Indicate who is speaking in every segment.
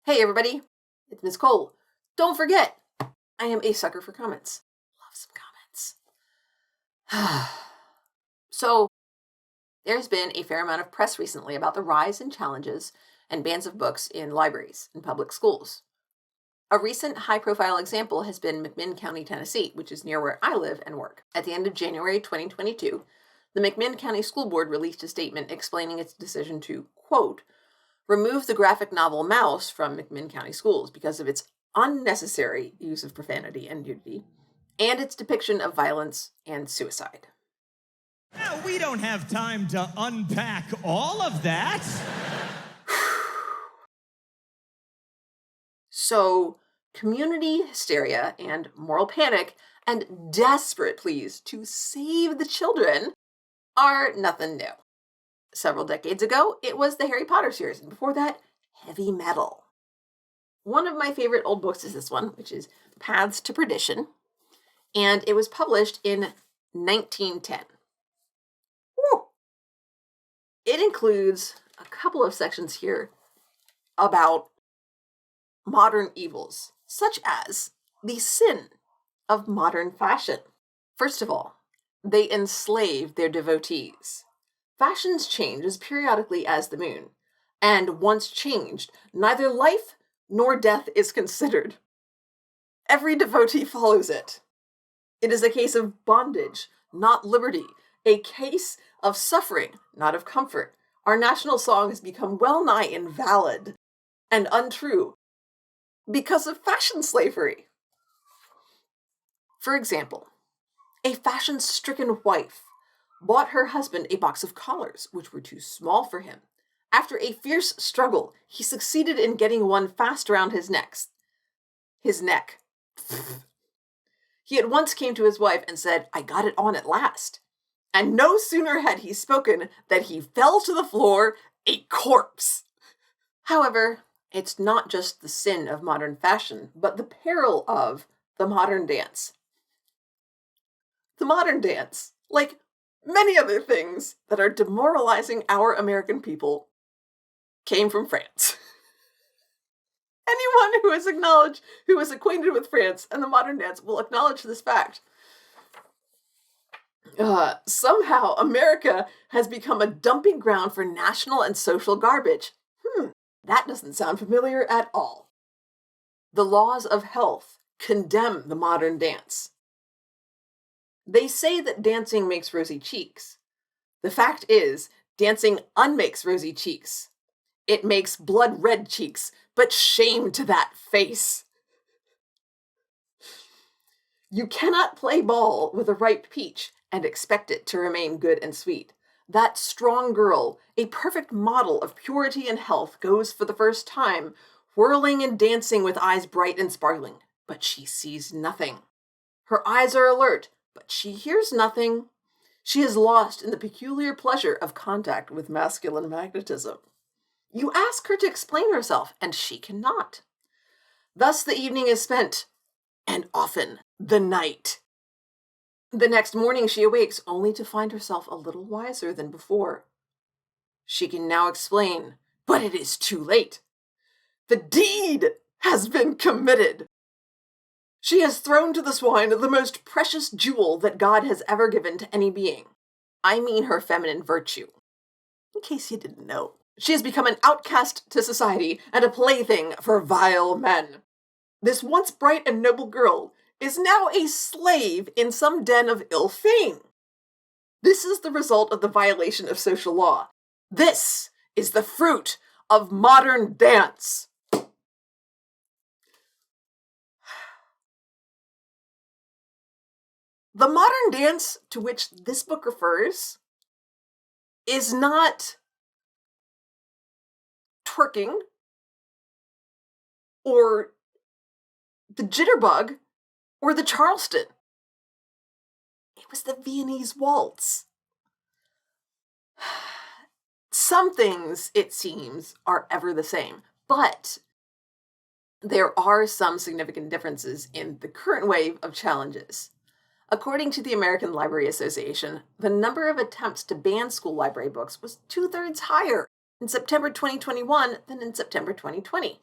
Speaker 1: Hey everybody, it's Miss Cole. Don't forget, I am a sucker for comments. Love some comments. So, there's been a fair amount of press recently about the rise in challenges and bans of books in libraries and public schools. A recent high-profile example has been McMinn County, Tennessee, which is near where I live and work. At the end of January 2022, the McMinn County School Board released a statement explaining its decision to, quote, remove the graphic novel Mouse from McMinn County schools because of its unnecessary use of profanity and nudity, and its depiction of violence and suicide.
Speaker 2: Now, we don't have time to unpack all of that.
Speaker 1: So, community hysteria and moral panic and desperate pleas to save the children are nothing new. Several decades ago, it was the Harry Potter series, and before that, heavy metal. One of my favorite old books is this one, which is Paths to Perdition, and it was published in 1910. Woo! It includes a couple of sections here about modern evils, such as the sin of modern fashion. First of all, they enslave their devotees. Fashions change as periodically as the moon, and once changed, neither life nor death is considered. Every devotee follows it. It is a case of bondage, not liberty, a case of suffering, not of comfort. Our national song has become well nigh invalid and untrue because of fashion slavery. For example, a fashion-stricken wife bought her husband a box of collars, which were too small for him. After a fierce struggle, he succeeded in getting one fast around his neck. He at once came to his wife and said, "I got it on at last." And no sooner had he spoken than he fell to the floor, a corpse. However, it's not just the sin of modern fashion, but the peril of the modern dance. The modern dance, like many other things that are demoralizing our American people, came from France. Anyone who is acquainted with France and the modern dance will acknowledge this fact. Somehow America has become a dumping ground for national and social garbage. That doesn't sound familiar at all. The laws of health condemn the modern dance. They say that dancing makes rosy cheeks. The fact is, dancing unmakes rosy cheeks. It makes blood red cheeks, but shame to that face. You cannot play ball with a ripe peach and expect it to remain good and sweet. That strong girl, a perfect model of purity and health, goes for the first time, whirling and dancing with eyes bright and sparkling, but she sees nothing. Her eyes are alert, but she hears nothing. She is lost in the peculiar pleasure of contact with masculine magnetism. You ask her to explain herself, and she cannot. Thus the evening is spent, and often the night. The next morning she awakes only to find herself a little wiser than before. She can now explain, but it is too late. The deed has been committed. She has thrown to the swine the most precious jewel that God has ever given to any being. I mean her feminine virtue. In case you didn't know, she has become an outcast to society and a plaything for vile men. This once bright and noble girl is now a slave in some den of ill fame. This is the result of the violation of social law. This is the fruit of modern dance. The modern dance to which this book refers is not twerking or the jitterbug or the Charleston. It was the Viennese waltz. Some things, it seems, are ever the same, but there are some significant differences in the current wave of challenges. According to the American Library Association, the number of attempts to ban school library books was 2/3 higher in September 2021 than in September 2020.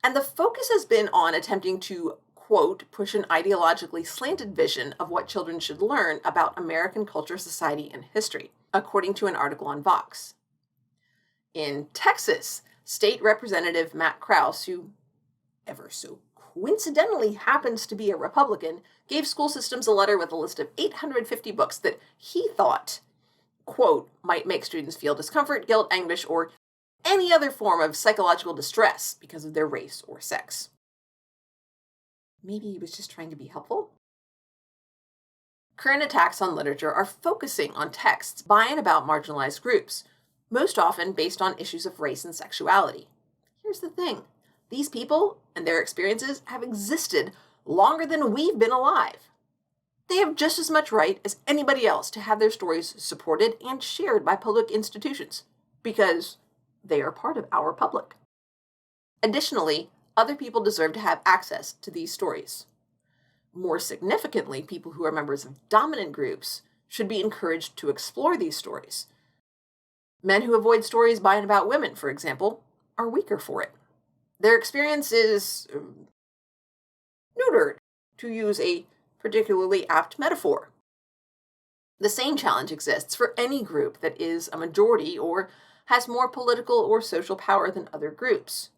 Speaker 1: And the focus has been on attempting to, quote, push an ideologically slanted vision of what children should learn about American culture, society, and history, according to an article on Vox. In Texas, State Representative Matt Krause, who ever so coincidentally happens to be a Republican, gave school systems a letter with a list of 850 books that he thought, quote, might make students feel discomfort, guilt, anguish, or any other form of psychological distress because of their race or sex. Maybe he was just trying to be helpful? Current attacks on literature are focusing on texts by and about marginalized groups, most often based on issues of race and sexuality. Here's the thing. These people and their experiences have existed longer than we've been alive. They have just as much right as anybody else to have their stories supported and shared by public institutions, because they are part of our public. Additionally, other people deserve to have access to these stories. More significantly, people who are members of dominant groups should be encouraged to explore these stories. Men who avoid stories by and about women, for example, are weaker for it. Their experience is neutered, to use a particularly apt metaphor. The same challenge exists for any group that is a majority or has more political or social power than other groups.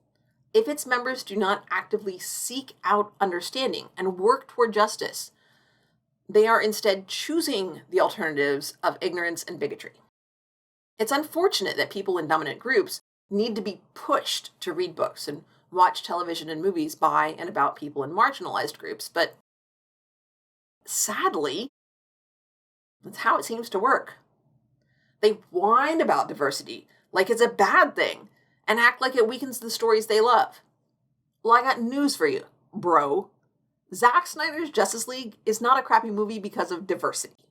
Speaker 1: If its members do not actively seek out understanding and work toward justice, they are instead choosing the alternatives of ignorance and bigotry. It's unfortunate that people in dominant groups need to be pushed to read books and watch television and movies by and about people in marginalized groups, but sadly, that's how it seems to work. They whine about diversity like it's a bad thing and act like it weakens the stories they love. Well, I got news for you, bro. Zack Snyder's Justice League is not a crappy movie because of diversity.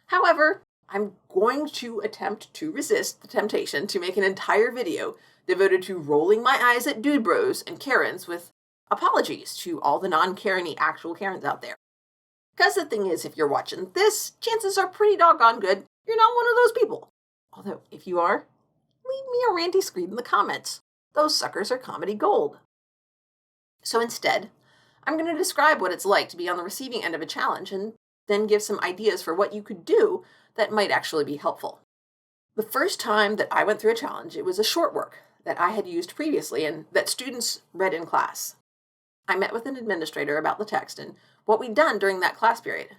Speaker 1: However, I'm going to attempt to resist the temptation to make an entire video devoted to rolling my eyes at dude bros and Karens with apologies to all the non-Karen-y actual Karens out there. Because the thing is, if you're watching this, chances are pretty doggone good you're not one of those people. Although, if you are, leave me a ranty scream in the comments. Those suckers are comedy gold. So instead, I'm going to describe what it's like to be on the receiving end of a challenge and then give some ideas for what you could do that might actually be helpful. The first time that I went through a challenge, it was a short work that I had used previously and that students read in class. I met with an administrator about the text and what we'd done during that class period.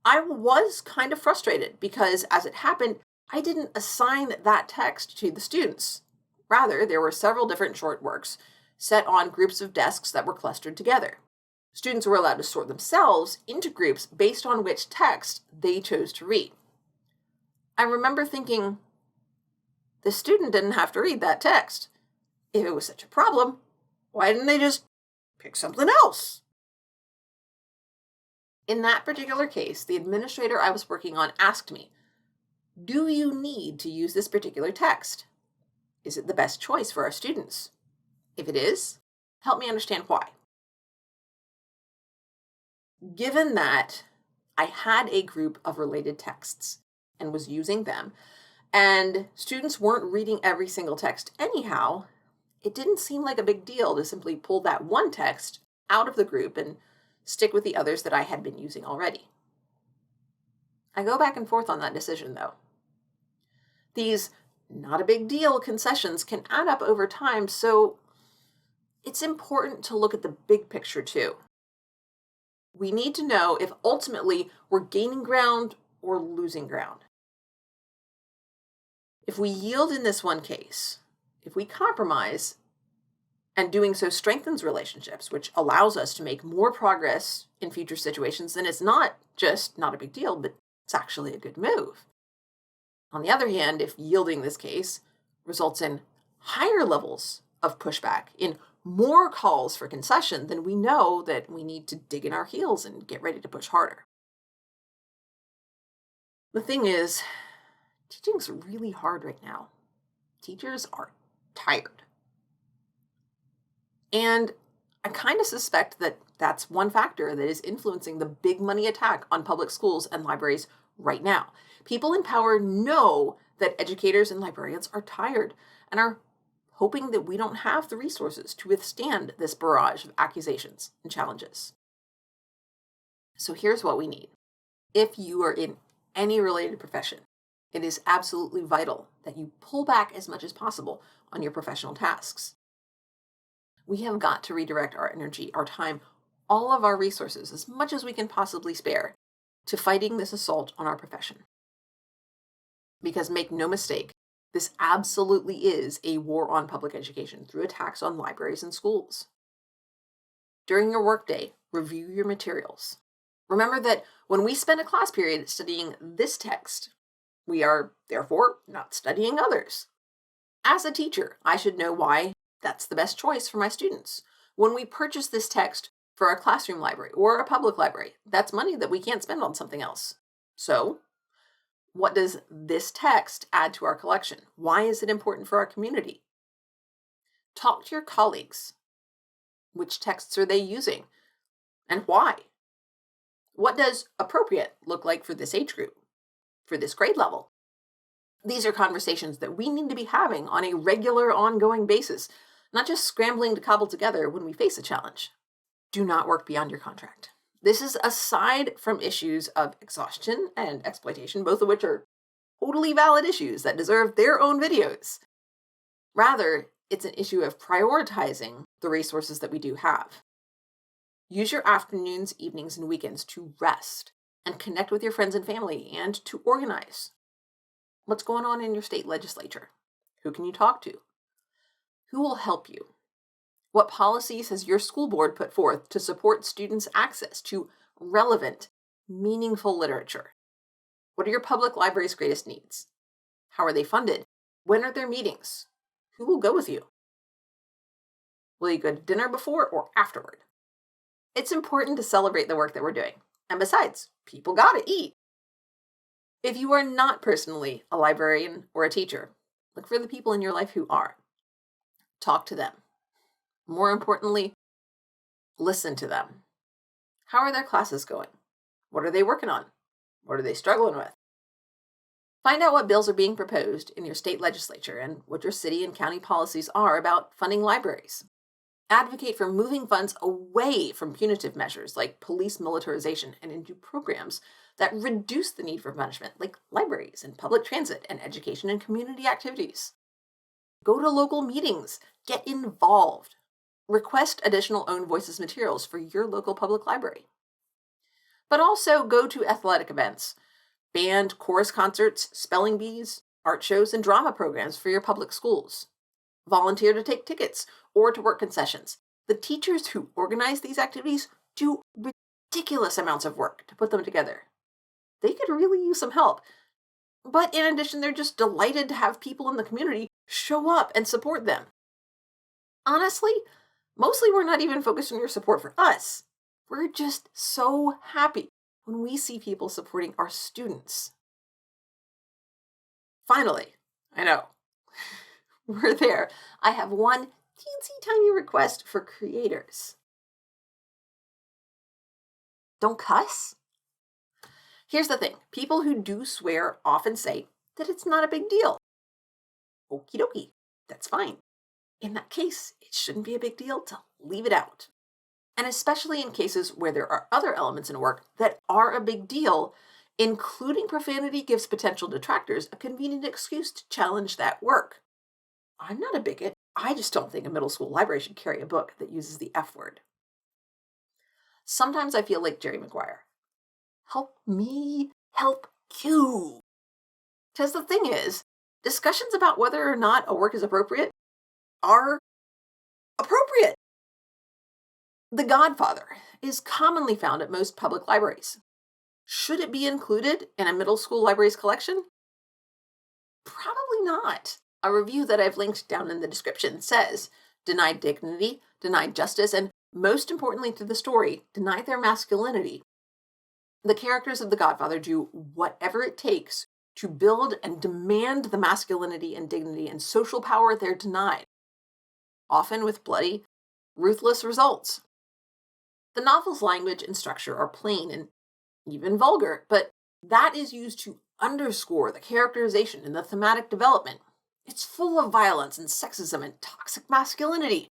Speaker 1: I was kind of frustrated because, as it happened, I didn't assign that text to the students. Rather, there were several different short works set on groups of desks that were clustered together. Students were allowed to sort themselves into groups based on which text they chose to read. I remember thinking, the student didn't have to read that text. If it was such a problem, why didn't they just pick something else? In that particular case, the administrator I was working on asked me, do you need to use this particular text? Is it the best choice for our students? If it is, help me understand why. Given that I had a group of related texts and was using them, and students weren't reading every single text anyhow, it didn't seem like a big deal to simply pull that one text out of the group and stick with the others that I had been using already. I go back and forth on that decision, though. These not a big deal concessions can add up over time, so it's important to look at the big picture too. We need to know if ultimately we're gaining ground or losing ground. If we yield in this one case, if we compromise, and doing so strengthens relationships, which allows us to make more progress in future situations, then it's not just not a big deal, but it's actually a good move. On the other hand, if yielding this case results in higher levels of pushback, in more calls for concession, then we know that we need to dig in our heels and get ready to push harder. The thing is, teaching's really hard right now. Teachers are tired. And I kind of suspect that that's one factor that is influencing the big money attack on public schools and libraries right now. People in power know that educators and librarians are tired and are hoping that we don't have the resources to withstand this barrage of accusations and challenges. So here's what we need. If you are in any related profession, it is absolutely vital that you pull back as much as possible on your professional tasks. We have got to redirect our energy, our time, all of our resources, as much as we can possibly spare, to fighting this assault on our profession. Because make no mistake, this absolutely is a war on public education through attacks on libraries and schools. During your workday, review your materials. Remember that when we spend a class period studying this text, we are therefore not studying others. As a teacher, I should know why that's the best choice for my students. When we purchase this text for a classroom library or a public library, that's money that we can't spend on something else. So, what does this text add to our collection? Why is it important for our community? Talk to your colleagues. Which texts are they using? And why? What does appropriate look like for this age group? For this grade level? These are conversations that we need to be having on a regular, ongoing basis, not just scrambling to cobble together when we face a challenge. Do not work beyond your contract. This is aside from issues of exhaustion and exploitation, both of which are totally valid issues that deserve their own videos. Rather, it's an issue of prioritizing the resources that we do have. Use your afternoons, evenings, and weekends to rest and connect with your friends and family and to organize. What's going on in your state legislature? Who can you talk to? Who will help you? What policies has your school board put forth to support students' access to relevant, meaningful literature? What are your public library's greatest needs? How are they funded? When are their meetings? Who will go with you? Will you go to dinner before or afterward? It's important to celebrate the work that we're doing. And besides, people gotta eat. If you are not personally a librarian or a teacher, look for the people in your life who are. Talk to them. More importantly, listen to them. How are their classes going? What are they working on? What are they struggling with? Find out what bills are being proposed in your state legislature and what your city and county policies are about funding libraries. Advocate for moving funds away from punitive measures like police militarization and into programs that reduce the need for punishment, like libraries and public transit and education and community activities. Go to local meetings. Get involved. Request additional Own Voices materials for your local public library. But also go to athletic events, band, chorus concerts, spelling bees, art shows, and drama programs for your public schools. Volunteer to take tickets or to work concessions. The teachers who organize these activities do ridiculous amounts of work to put them together. They could really use some help. But in addition, they're just delighted to have people in the community show up and support them. Honestly, mostly we're not even focused on your support for us. We're just so happy when we see people supporting our students. Finally, I know, we're there. I have one teensy tiny request for creators. Don't cuss. Here's the thing. People who do swear often say that it's not a big deal. Okie dokie. That's fine. In that case, it shouldn't be a big deal to leave it out. And especially in cases where there are other elements in work that are a big deal, including profanity gives potential detractors a convenient excuse to challenge that work. I'm not a bigot. I just don't think a middle school library should carry a book that uses the F word. Sometimes I feel like Jerry Maguire. Help me help you. Because the thing is, discussions about whether or not a work is appropriate are appropriate. The Godfather is commonly found at most public libraries. Should it be included in a middle school library's collection? Probably not. A review that I've linked down in the description says, denied dignity, denied justice, and most importantly to the story, denied their masculinity. The characters of The Godfather do whatever it takes to build and demand the masculinity and dignity and social power they're denied, often with bloody, ruthless results. The novel's language and structure are plain and even vulgar, but that is used to underscore the characterization and the thematic development. It's full of violence and sexism and toxic masculinity.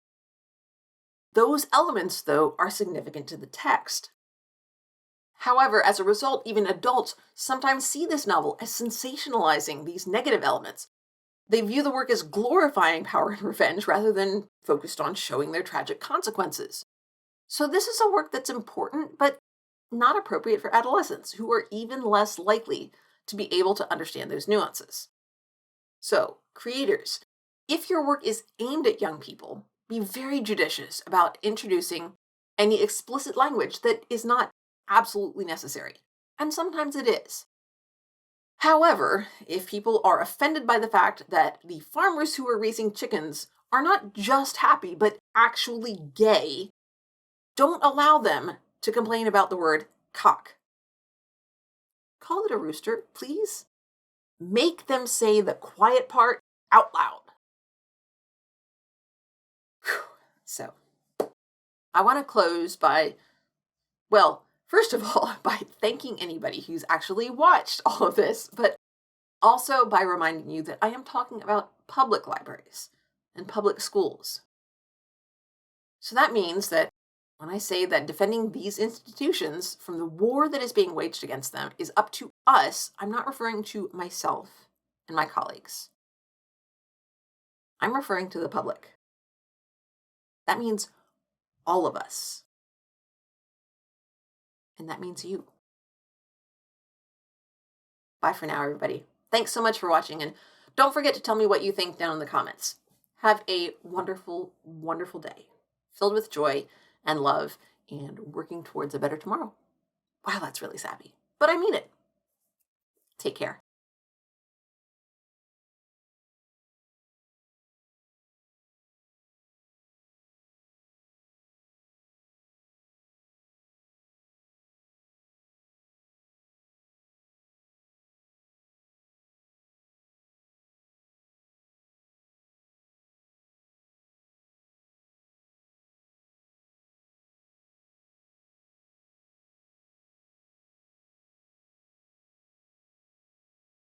Speaker 1: Those elements, though, are significant to the text. However, as a result, even adults sometimes see this novel as sensationalizing these negative elements. They view the work as glorifying power and revenge rather than focused on showing their tragic consequences. So, this is a work that's important, but not appropriate for adolescents, who are even less likely to be able to understand those nuances. So, creators, if your work is aimed at young people, be very judicious about introducing any explicit language that is not absolutely necessary. And sometimes it is. However, if people are offended by the fact that the farmers who are raising chickens are not just happy, but actually gay, don't allow them to complain about the word cock. Call it a rooster, please. Make them say the quiet part out loud. Whew. So, I want to close by, well, first of all, by thanking anybody who's actually watched all of this, but also by reminding you that I am talking about public libraries and public schools. So that means that when I say that defending these institutions from the war that is being waged against them is up to us, I'm not referring to myself and my colleagues. I'm referring to the public. That means all of us. And that means you. Bye for now, everybody. Thanks so much for watching, and don't forget to tell me what you think down in the comments. Have a wonderful, wonderful day, filled with joy and love, and working towards a better tomorrow. Wow, that's really sappy, but I mean it. Take care.